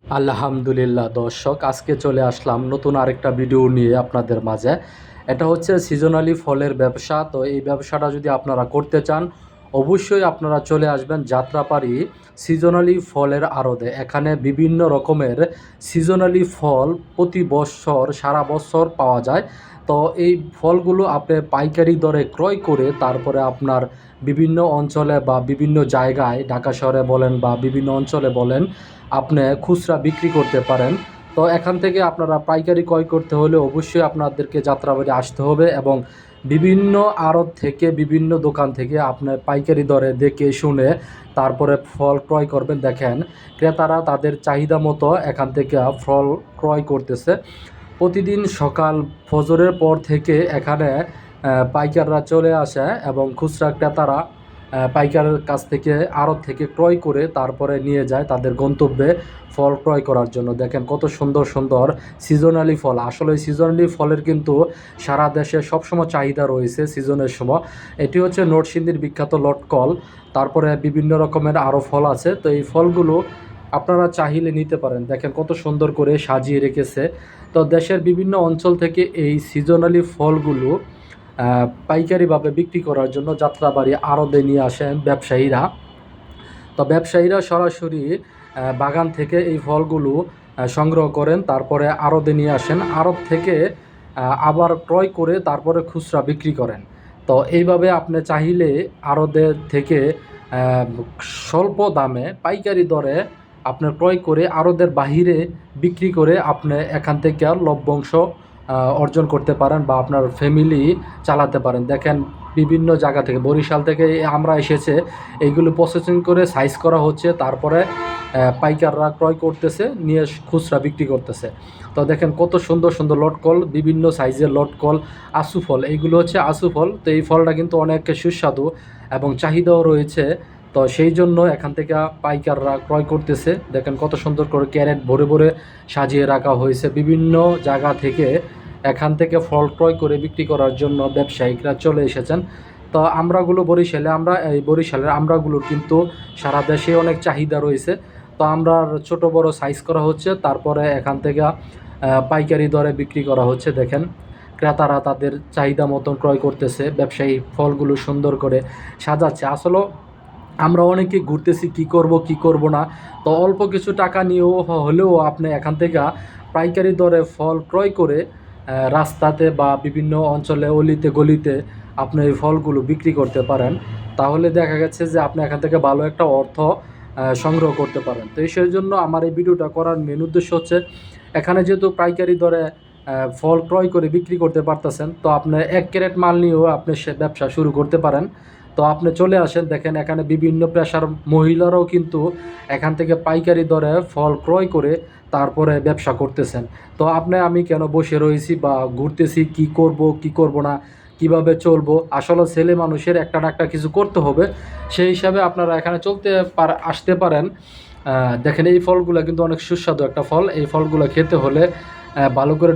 আলহামদুলিল্লাহ দর্শক, আজকে চলে আসলাম নতুন আরেকটা ভিডিও নিয়ে আপনাদের মাঝে। এটা হচ্ছে সিজনালি ফলের ব্যবসা। তো এই ব্যবসাটা যদি আপনারা করতে চান, অবশ্যই আপনারা চলে আসবেন যাত্রাবাড়ি সিজনালি ফলের আড়তে। এখানে বিভিন্ন রকমের সিজনালি ফল প্রতি বছর সারা বছর পাওয়া যায়। তো এই ফলগুলো আপনি পাইকারি দরে ক্রয় করে তারপরে আপনার বিভিন্ন অঞ্চলে বা বিভিন্ন জায়গায়, ঢাকা শহরে বলেন বা বিভিন্ন অঞ্চলে বলেন, আপনি খুচরা বিক্রি করতে পারেন। তো এখান থেকে আপনারা পাইকারি ক্রয় করতে হলে অবশ্যই আপনাদেরকে যাত্রাবাড়ি আসতে হবে এবং বিভিন্ন আড়ত থেকে বিভিন্ন দোকান থেকে আপনার পাইকারি দরে দেখে শুনে তারপরে ফল ক্রয় করবেন। দেখেন, ক্রেতারা তাদের চাহিদা মতো এখান থেকে ফল ক্রয় করতেছে। প্রতিদিন সকাল ফজরের পর থেকে এখানে পাইকাররা চলে আসে এবং খুচরা ক্রেতারা পাইকারের কাছ থেকে আড়ত থেকে ক্রয় করে তারপরে নিয়ে যায় তাদের গন্তব্যে ফল ক্রয় করার জন্য। দেখেন কত সুন্দর সুন্দর সিজনালি ফল। আসলে সিজনালি ফলের কিন্তু সারা দেশে সবসময় চাহিদা রয়েছে সিজনের সময়। এটি হচ্ছে নরসিংদীর বিখ্যাত লটকল। তারপরে বিভিন্ন রকমের আরও ফল আছে। তো এই ফলগুলো আপনারা চাইলে নিতে পারেন। দেখেন কত সুন্দর করে সাজিয়ে রেখেছে। তো দেশের বিভিন্ন অঞ্চল থেকে এই সিজনালি ফলগুলো পাইকারিভাবে বিক্রি করার জন্য যাত্রাবাড়ি আড়তে নিয়ে আসেন ব্যবসায়ীরা। তো ব্যবসায়ীরা সরাসরি বাগান থেকে এই ফলগুলো সংগ্রহ করেন, তারপরে আড়তে নিয়ে আসেন, আড়ত থেকে আবার ক্রয় করে তারপরে খুচরা বিক্রি করেন। তো এইভাবে আপনি চাইলে আড়তে থেকে স্বল্প দামে পাইকারি দরে আপনার ক্রয় করে আড়তের বাহিরে বিক্রি করে আপনি এখান থেকে আর লভ্যাংশ অর্জন করতে পারেন বা আপনার ফ্যামিলি চালাতে পারেন। দেখেন বিভিন্ন জায়গা থেকে, বরিশাল থেকে আমরা এসেছে, এইগুলো প্রসেসিং করে সাইজ করা হচ্ছে, তারপরে পাইকাররা ক্রয় করতেছে, নিয়ে খুচরা বিক্রি করতেছে। তো দেখেন কত সুন্দর সুন্দর লটকল, বিভিন্ন সাইজের লটকল, আশু ফল, এইগুলো হচ্ছে আশু ফল। তো এই ফলটা কিন্তু অনেক সুস্বাদু এবং চাহিদাও রয়েছে। তো সেই জন্য এখান থেকে পাইকাররা ক্রয় করতেছে। দেখেন কত সুন্দর করে ক্যারেট ভরে ভরে সাজিয়ে রাখা হয়েছে। বিভিন্ন জায়গা থেকে এখান থেকে ফল ক্রয় করে বিক্রি করার জন্য ব্যবসায়িকরা চলে এসেছেন। তো আমড়াগুলো বরিশালে, এই বরিশালের আমড়াগুলোর কিন্তু সারা দেশে অনেক চাহিদা রয়েছে। তো আমরার ছোট বড় সাইজ করা হচ্ছে, তারপরে এখান থেকে পাইকারি দরে বিক্রি করা হচ্ছে। দেখেন ক্রেতারা তাদের চাহিদা মতন ক্রয় করতেছে, ব্যবসায়ী ফলগুলো সুন্দর করে সাজাচ্ছে। আসলে আমরা অনেকে ঘুরতেছি কি করব কি করব না। তো অল্প কিছু টাকা নিয়েও হলেও আপনি এখান থেকে পাইকারি দরে ফল ক্রয় করে রাস্তাতে বা বিভিন্ন অঞ্চলে অলিতে গলিতে আপনি এই ফলগুলো বিক্রি করতে পারেন। তাহলে দেখা গেছে যে আপনি এখান থেকে ভালো একটা অর্থ সংগ্রহ করতে পারেন। তো সেই জন্য আমার এই ভিডিওটা করার মেন উদ্দেশ্য হচ্ছে, এখানে যেহেতু পাইকারি দরে ফল ক্রয় করে বিক্রি করতে পারতেছেন, তো আপনি 1 ক্যারেট মাল নিয়েও আপনি সে ব্যবসা শুরু করতে পারেন। তো আপনি চলে আসেন, দেখেন এখানে বিভিন্ন পেশার মহিলারাও কিন্তু এখান থেকে পাইকারি দরে ফল ক্রয় করে তারপরে ব্যবসা করতেছেন। তো আমি কেন বসে রয়েছি বা ঘুরতেছি কি করব কি করব না, কিভাবে চলবো, আসলে ছেলে মানুষের একটা না একটা কিছু করতে হবে। সেই হিসাবে আপনারা এখানে আসতে পারেন। দেখেন এই ফলগুলো কিন্তু অনেক সুস্বাদু একটা ফল। এই ফলগুলো খেতে হলে ভালো করে